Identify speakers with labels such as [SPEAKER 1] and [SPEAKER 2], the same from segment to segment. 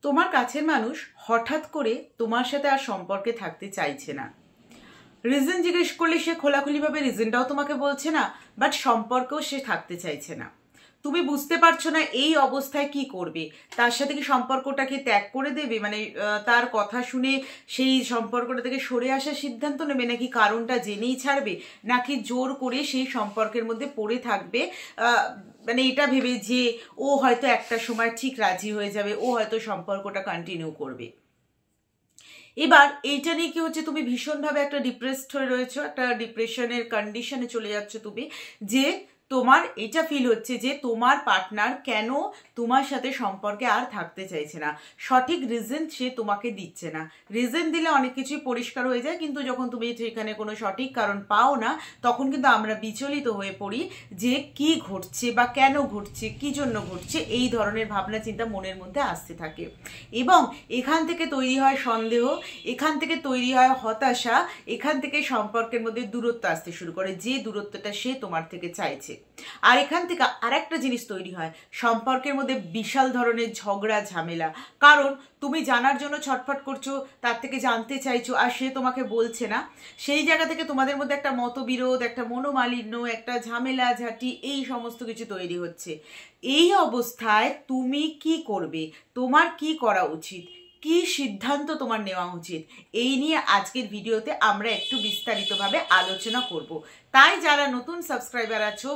[SPEAKER 1] তোমার কাছের মানুষ হঠাৎ করে তোমার সাথে আর সম্পর্কে থাকতে চাইছে না। রিজন জিজ্ঞেস করলে সে খোলাখুলিভাবে রিজনটাও তোমাকে বলছে না, বাট সম্পর্কেও সে থাকতে চাইছে না। তুমি বুঝতে পারছো না এই অবস্থায় কি করবে। তার সাথে কি সম্পর্কটাকে ত্যাগ করে দেবে, মানে তার কথা শুনে সেই সম্পর্কটা থেকে সরে আসার সিদ্ধান্ত নেবে, নাকি কারণটা জেনেই ছাড়বে, নাকি জোর করে সেই সম্পর্কের মধ্যে পড়ে থাকবে, মানে এটা ভেবে যে ও হয়তো একটা সময় ঠিক রাজি হয়ে যাবে, ও হয়তো সম্পর্কটা কন্টিনিউ করবে। এবার এইটা নিয়ে কি হচ্ছে, তুমি ভীষণভাবে একটা ডিপ্রেসড হয়ে রয়েছো, একটা ডিপ্রেশনের কন্ডিশনে চলে যাচ্ছ তুমি, যে তোমার এটা ফিল হচ্ছে যে তোমার পার্টনার কেন তোমার সাথে সম্পর্কে আর থাকতে চাইছে না। সঠিক রিজন সে তোমাকে দিচ্ছে না। রিজন দিলে অনেক কিছুই পরিষ্কার হয়ে যায়, কিন্তু যখন তুমি সেখানে কোনো সঠিক কারণ পাও না, তখন কিন্তু আমরা বিচলিত হয়ে পড়ি যে কি ঘটছে বা কেন ঘটছে, কি জন্য ঘটছে, এই ধরনের ভাবনা চিন্তা মনের মধ্যে আসতে থাকে। এবং এখান থেকে তৈরি হয় সন্দেহ, এখান থেকে তৈরি হয় হতাশা, এখান থেকে সম্পর্কের মধ্যে দূরত্ব আসতে শুরু করে, যে দূরত্বটা সে তোমার থেকে চাইছে। আর এখান থেকে আরেকটা জিনিস তৈরি হয়, সম্পর্কের মধ্যে বিশাল ধরনের ঝগড়া ঝামেলা। কারণ তুমি জানার জন্য ছটফট করছো, তার থেকে জানতে চাইছো, আর সে তোমাকে বলছে না। সেই জায়গা থেকে তোমাদের মধ্যে একটা মতবিরোধ, একটা মনোমালিন্য, একটা ঝামেলা ঝাঁটি, এই সমস্ত কিছু তৈরি হচ্ছে। এই অবস্থায় তুমি কি করবে, তোমার কি করা উচিত, কি সিদ্ধান্ত তোমার নেওয়া উচিত, এই নিয়ে আজকের ভিডিওতে আমরা একটু বিস্তারিতভাবে আলোচনা করব। তাই যারা নতুন সাবস্ক্রাইবার আছো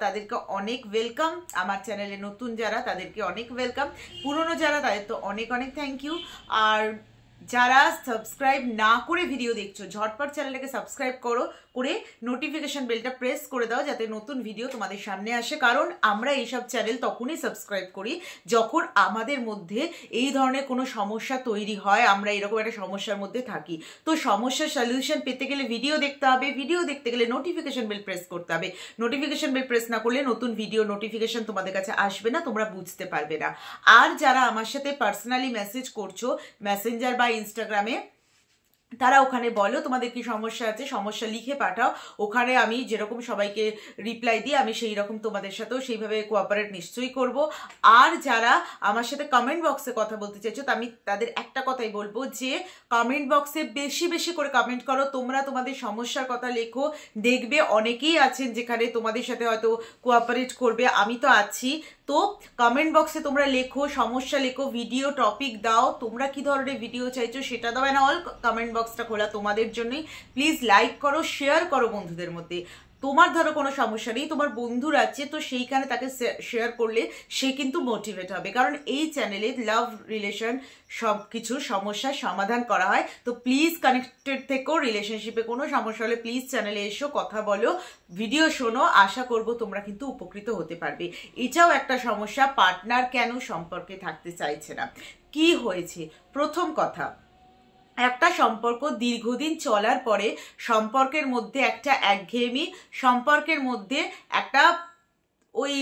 [SPEAKER 1] তাদেরকে অনেক ওয়েলকাম, আমার চ্যানেলে নতুন যারা তাদেরকে অনেক ওয়েলকাম, পুরনো যারা তাদের তো অনেক অনেক থ্যাংক ইউ। আর যারা সাবস্ক্রাইব না করে ভিডিও দেখছো, ঝটপট চ্যানেলটাকে সাবস্ক্রাইব করে নোটিফিকেশন বেলটা প্রেস করে দাও, যাতে নতুন ভিডিও তোমাদের সামনে আসে। কারণ আমরা এইসব চ্যানেল তখনই সাবস্ক্রাইব করি যখন আমাদের মধ্যে এই ধরনের কোনো সমস্যা তৈরি হয়, আমরা এরকম একটা সমস্যার মধ্যে থাকি। তো সমস্যার সলিউশন পেতে গেলে ভিডিও দেখতে হবে, ভিডিও দেখতে গেলে নোটিফিকেশন বেল প্রেস করতে হবে। নোটিফিকেশন বেল প্রেস না করলে নতুন ভিডিও নোটিফিকেশন তোমাদের কাছে আসবে না, তোমরা বুঝতে পারবে না। আর যারা আমার সাথে পার্সোনালি মেসেজ করছো মেসেঞ্জার বা ইনস্টাগ্রামে, তারা ওখানে বলো তোমাদের কি সমস্যা আছে, সমস্যা লিখে পাঠাও, ওখানে আমি যেরকম সবাইকে রিপ্লাই দিই আমি সেই রকম তোমাদের সাথেও সেইভাবে কোঅপারেট নিশ্চয়ই করব। আর যারা আমার সাথে কমেন্ট বক্সে কথা বলতে চাইছো, আমি তাদের একটা কথাই বলবো যে কমেন্ট বক্সে বেশি বেশি করে কমেন্ট করো, তোমরা তোমাদের সমস্যার কথা লেখো। দেখবে অনেকেই আছেন যেখানে তোমাদের সাথে হয়তো কোঅপারেট করবে, আমি তো আছি। তো কমেন্ট বক্সে তোমরা লেখো, সমস্যা লেখো, ভিডিও টপিক দাও, তোমরা কি ধরনের ভিডিও চাইছো সেটা দাও। অ্যান্ড অল কমেন্ট বক্সটা খোলা তোমাদের জন্যই। প্লিজ লাইক করো, শেয়ার করো বন্ধুদের মধ্যে। তোমার ধরো কোনো সমস্যা নেই, তোমার বন্ধুর আছে, তো সেইখানে তাকে শেয়ার করলে সে কিন্তু মোটিভেট হবে। কারণ এই চ্যানেলে লাভ রিলেশন সব কিছু সমস্যার সমাধান করা হয়। তো প্লিজ কানেক্টেড থেকো, রিলেশনশিপে কোনো সমস্যা হলে প্লিজ চ্যানেলে এসো, কথা বলো, ভিডিও শোনো। আশা করব তোমরা কিন্তু উপকৃত হতে পারবে। এটাও একটা সমস্যা, পার্টনার কেন সম্পর্কে থাকতে চাইছে না, কি হয়েছে। প্রথম কথা, একটা সম্পর্ক দীর্ঘদিন চলার পরে সম্পর্কের মধ্যে একটা একঘেয়েমি, সম্পর্কের মধ্যে একটা ওই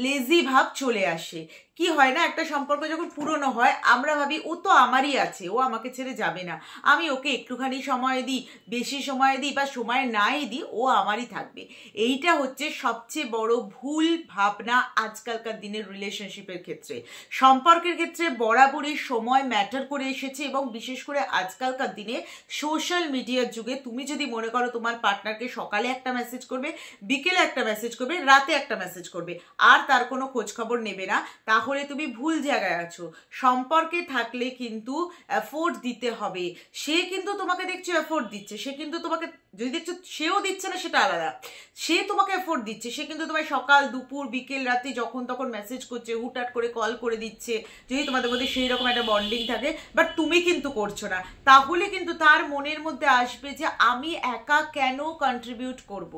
[SPEAKER 1] লেজি ভাব চলে আসে। কি হয় না, একটা সম্পর্ক যখন পুরনো হয় আমরা ভাবি ও তো আমারই আছে, ও আমাকে ছেড়ে যাবে না, আমি ওকে একটুখানি সময় দিই, বেশি সময় দিই বা সময় নাই দিই, ও আমারই থাকবে। এইটা হচ্ছে সবচেয়ে বড় ভুল ভাবনা আজকালকার দিনের রিলেশনশিপের ক্ষেত্রে। সম্পর্কের ক্ষেত্রে বরাবরই সময় ম্যাটার করে এসেছে, এবং বিশেষ করে আজকালকার দিনে সোশ্যাল মিডিয়ার যুগে তুমি যদি মনে করো তোমার পার্টনারকে সকালে একটা মেসেজ করবে, বিকেলে একটা মেসেজ করবে, রাতে একটা মেসেজ করবে, আর তার কোনো খোঁজ খবর নেবে না, তাহলে তুমি ভুল জায়গায় আছো। সম্পর্কে থাকলে কিন্তু এফোর্ট দিতে হবে। সে কিন্তু তোমাকে দেখছো এফোর্ট দিচ্ছে, সে কিন্তু তোমাকে, যদি দেখছো সেও দিচ্ছে না সেটা আলাদা, সে তোমাকে এফোর্ট দিচ্ছে, সে কিন্তু তোমায় সকাল দুপুর বিকেল রাতে যখন তখন মেসেজ করছে, হুটহাট করে কল করে দিচ্ছে, যদি তোমাদের মধ্যে সেই রকম একটা বন্ডিং থাকে, বাট তুমি কিন্তু করছো না। তাহলে কিন্তু তার মনের মধ্যে আসবে যে আমি একা কেন কন্ট্রিবিউট করব,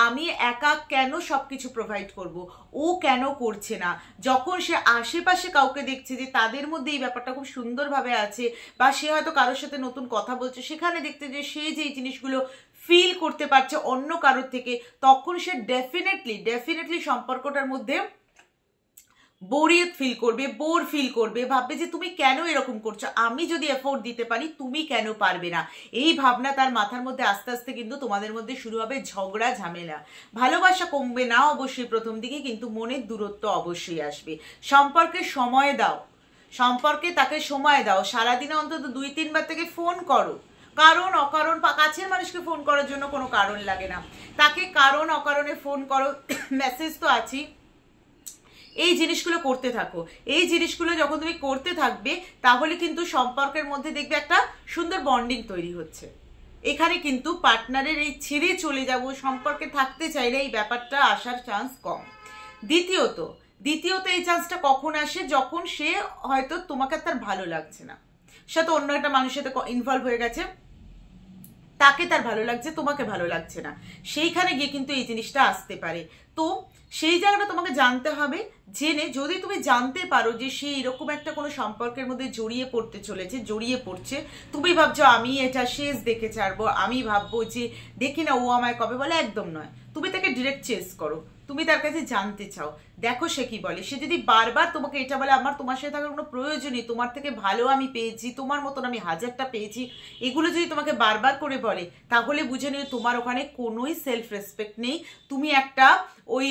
[SPEAKER 1] আমি একা কেন সবকিছু প্রোভাইড করব, ও কেন করছে না। যখন সে আশেপাশে কাউকে দেখছে যে তাদের মধ্যে এই ব্যাপারটা খুব সুন্দরভাবে আছে, বা সে হয়তো কারোর সাথে নতুন কথা বলছে, সেখানে দেখতে যে সে যে জিনিসগুলো ফিল করতে পারছে অন্য কারোর থেকে, তখন সে ডেফিনেটলি সম্পর্কটার মধ্যে বোরিয়ত ফিল করবে, বোর ফিল করবে, ভাববে যে তুমি কেন এরকম করছো, আমি যদি এফোর্ট দিতে পারি তুমি কেন পারবে না। এই ভাবনা তার মাথার মধ্যে আস্তে আস্তে কিন্তু তোমাদের মধ্যে শুরু হবে ঝগড়া ঝামেলা। ভালোবাসা কমবে না অবশ্যই প্রথম দিকে, কিন্তু মনের দূরত্ব অবশ্যই আসবে। সম্পর্কে সময় দাও, সম্পর্কে তাকে সময় দাও, সারাদিনে অন্তত 2-3 বার থেকে ফোন করো। কারণ অকারণ কাছের মানুষকে ফোন করার জন্য কোনো কারণ লাগে না, তাকে কারণ অকারণে ফোন করো, মেসেজ তো আছেই। এই জিনিসগুলো করতে থাকো। এই জিনিসগুলো যখন তুমি করতে থাকবে তাহলে কিন্তু সম্পর্কের মধ্যে দেখবে একটা সুন্দর বন্ডিং তৈরি হচ্ছে। এখানে কিন্তু পার্টনারের এই ছেড়ে চলে যাব সম্পর্কে থাকতে চাইলে এই ব্যাপারটা আসার চান্স কম। দ্বিতীয়ত এই চান্সটা কখন আসে, যখন সে হয়তো তোমাকে তার ভালো লাগছে না, সে তো অন্য একটা মানুষের সাথে ইনভলভ হয়ে গেছে, তাকে তার ভালো লাগছে, তোমাকে ভালো লাগছে না, সেইখানে গিয়ে কিন্তু এই জিনিসটা আসতে পারে। তো সেই জায়গাটা তোমাকে জানতে হবে। জেনে যদি তুমি জানতে পারো যে সে এরকম একটা কোনো সম্পর্কের মধ্যে জড়িয়ে পড়ছে, তুমি ভাবছো আমি এটা শেষ দেখে ছাড়বো, আমি ভাববো যে দেখি না ও আমায় কবে বলে, একদম নয়। তুমি তাকে ডিরেক্ট চেস করো, তুমি তার কাছে জানতে চাও, দেখো সে কি বলে। সে যদি বারবার তোমাকে এটা বলে আমার তোমার সাথে থাকার কোনো প্রয়োজন নেই, তোমার থেকে ভালো আমি পেয়েছি, তোমার মতন আমি 1000টা পেয়েছি, এগুলো যদি তোমাকে বারবার করে বলে, তাহলে বুঝে নিও তোমার ওখানে কোনোই সেলফ রেসপেক্ট নেই, তুমি একটা ওই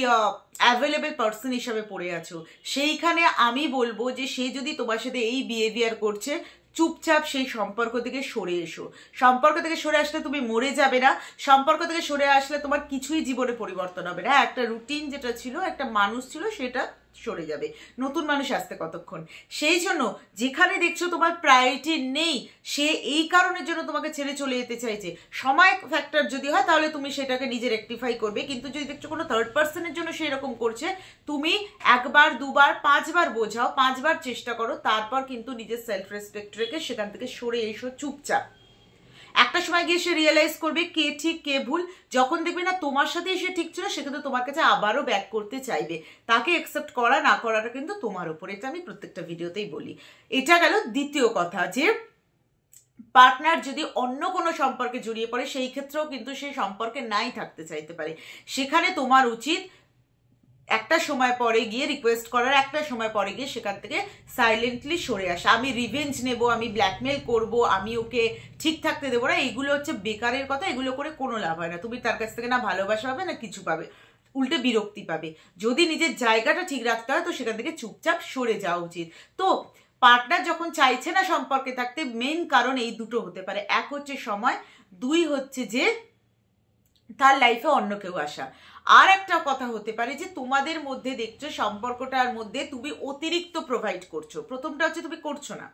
[SPEAKER 1] অ্যাভেলেবেল পার্সন হিসাবে পড়ে আছো। সেইখানে আমি বলবো যে সে যদি তোমার সাথে এই বিহেভিয়ার করছে, চুপচাপ সেই সম্পর্ক থেকে সরে এসো। সম্পর্ক থেকে সরে আসলে তুমি মরে যাবে না, সম্পর্ক থেকে সরে আসলে তোমার কিছুই জীবনে পরিবর্তন হবে না। একটা রুটিন যেটা ছিল, একটা মানুষ ছিল, সেটা সরে যাবে, নতুন মানুষ আসতে কতক্ষণ। সেই জন্য যেখানে দেখছো তোমার প্রায়োরিটি নেই, সে এই কারণের জন্য তোমাকে ছেড়ে চলে যেতে চাইছে, সময় ফ্যাক্টর যদি হয় তাহলে তুমি সেটাকে নিজে রেকটিফাই করবে। কিন্তু যদি দেখছো কোনো থার্ড পার্সনের জন্য সে এরকম করছে, তুমি 1 বার 2 বার 5 বার বোঝাও, 5 বার চেষ্টা করো, তারপর কিন্তু নিজের সেলফ রেসপেক্ট রেখে সেখান থেকে সরে এসো চুপচাপ। একটা সময় গিয়ে সে রিয়েলাইজ করবে কে ঠিক কে ভুল। যখন দেখবে না তোমার সাথে সে ঠিক ছিল, সে কিন্তু তোমার কাছে আবারও ব্যাক করতে চাইবে। তাকে অ্যাকসেপ্ট করা না করাটা কিন্তু তোমার উপর, এটা আমি প্রত্যেকটা ভিডিওতেই বলি। এটা গেল দ্বিতীয় কথা, যে পার্টনার যদি অন্য কোনো সম্পর্কে জড়িয়ে পড়ে, সেই ক্ষেত্রেও কিন্তু সেই সম্পর্কে নাই থাকতে চাইতে পারে। সেখানে তোমার উচিত একটা সময় পরে গিয়ে রিকোয়েস্ট করার, একটা সময় পরে গিয়ে সেখান থেকে সাইলেন্টলি সরে আসা। আমি রিভেঞ্জ নেব, আমি ব্ল্যাকমেল করব, আমি ওকে ঠিক থাকতে দেবো না, এইগুলো হচ্ছে বেকারের কথা। এগুলো করে কোনো লাভ হয় না। তুমি তার কাছ থেকে না ভালোবাসা পাবে না কিছু পাবে, উল্টে বিরক্তি পাবে। যদি নিজের জায়গাটা ঠিক রাখতে হয় তো সেখান থেকে চুপচাপ সরে যাওয়া উচিত। তো পার্টনার যখন চাইছে না সম্পর্কে থাকতে, মেন কারণ এই দুটো হতে পারে। 1 হচ্ছে সময়, 2 হচ্ছে যে তার লাইফে অন্য কেউ আসা। আর একটা কথা হতে পারে যে তোমাদের মধ্যে দেখছো সম্পর্কটার মধ্যে তুমি অতিরিক্ত প্রোভাইড করছো। প্রথমটা হচ্ছে তুমি করছো না,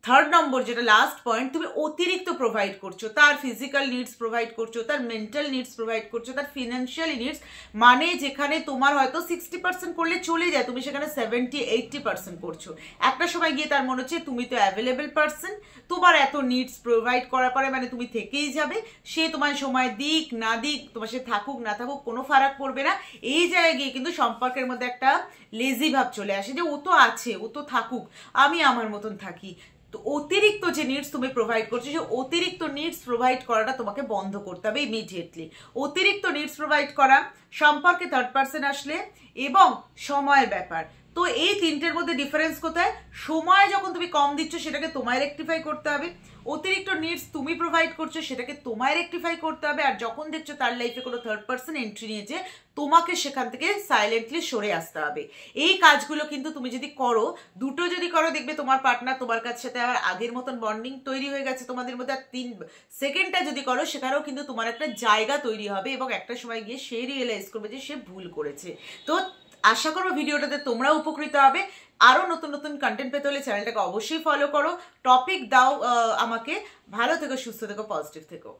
[SPEAKER 1] 3rd নম্বর যেটা লাস্ট পয়েন্ট, তুমি অতিরিক্ত প্রোভাইড করছো। তার ফিজিক্যাল নিডস প্রোভাইড করছো, তার মেন্টাল নিডস প্রোভাইড করছো, তার ফিনান্সিয়াল নিডস, মানে যেখানে তোমার হয়তো 60% করলে চলে যায়, তুমি সেখানে 70-80% করছো। একটা সময় গিয়ে তার মনে হচ্ছে তুমি তো অ্যাভেলেবেল পার্সন, তোমার এত নিডস প্রোভাইড করার পরে মানে তুমি থেকেই যাবে, সে তোমার সময় দিক না দিক, তোমার সে থাকুক না থাকুক কোনো ফারাক পড়বে না। এই জায়গায় গিয়ে কিন্তু সম্পর্কের মধ্যে একটা লেজি ভাব চলে আসে, যে ও তো আছে, ও তো থাকুক, আমি আমার মতন থাকি। তো অতিরিক্ত যে নিডস তুমি প্রোভাইড করছো, সেই অতিরিক্ত নিডস প্রোভাইড করাটা তোমাকে বন্ধ করতে হবে ইমিডিয়েটলি। অতিরিক্ত নিডস প্রোভাইড করা, সম্পর্কে থার্ড পার্সন আসলে, এবং সময়ের ব্যাপার। তো এই তিনটের মধ্যে ডিফারেন্স কোথায়? সময় যখন তুমি কম দিচ্ছ সেটাকে তোমায় রেকটিফাই করতে হবে, অতিরিক্ত নিডস তুমি প্রোভাইড করছো সেটাকে তোমায় রেকটিফাই করতে হবে। আর যখন দেখছো তার লাইফে কোনো থার্ড পার্সন এন্ট্রি নিয়েছে, তোমাকে সেখান থেকে সাইলেন্টলি সরে আসতে হবে। এই কাজগুলো কিন্তু তুমি যদি করো, দুটো যদি করো, দেখবে তোমার পার্টনার তোমার কাছে সাথে আবার আগের মতন বন্ডিং তৈরি হয়ে গেছে তোমাদের মধ্যে। আর 3 সেকেন্ডটা যদি করো, সেখানেও কিন্তু তোমার একটা জায়গা তৈরি হবে, এবং একটা সময় গিয়ে সে রিয়েলাইজ করবে যে সে ভুল করেছে। তো আশা করবো ভিডিওটাতে তোমরা উপকৃত হবে। আরও নতুন নতুন কন্টেন্ট পেতে হলে চ্যানেলটাকে অবশ্যই ফলো করো, টপিক দাও আমাকে। ভালো থেকো, সুস্থ থেকো, পজিটিভ থেকো।